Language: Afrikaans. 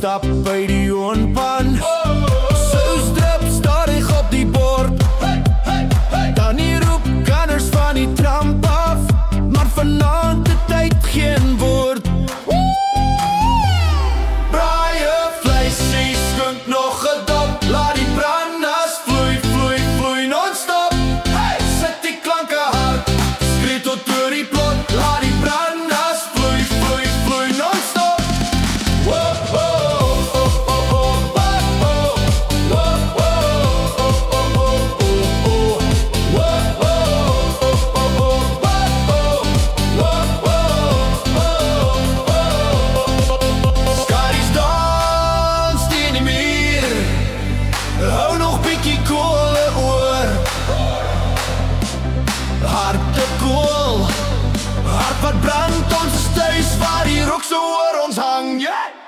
stap by die oonpan. Sous drup stadig op die bord. Dan die roep kanners van die tramp af, maar vanaand het tyd geen woord. Braaie vleisie skink nog gedop, laat die brandas vloei, vloei, vloei non-stop. Sit die klanke hard, skree tot oor die plot, laat die brandas vloei, vloei, vloei non-stop. Skaries dans teen die muur, hou nog bietjie koole oor. Harte kool, hart wat brand, ons is thuis waar die rook so oor ons hang, yeah!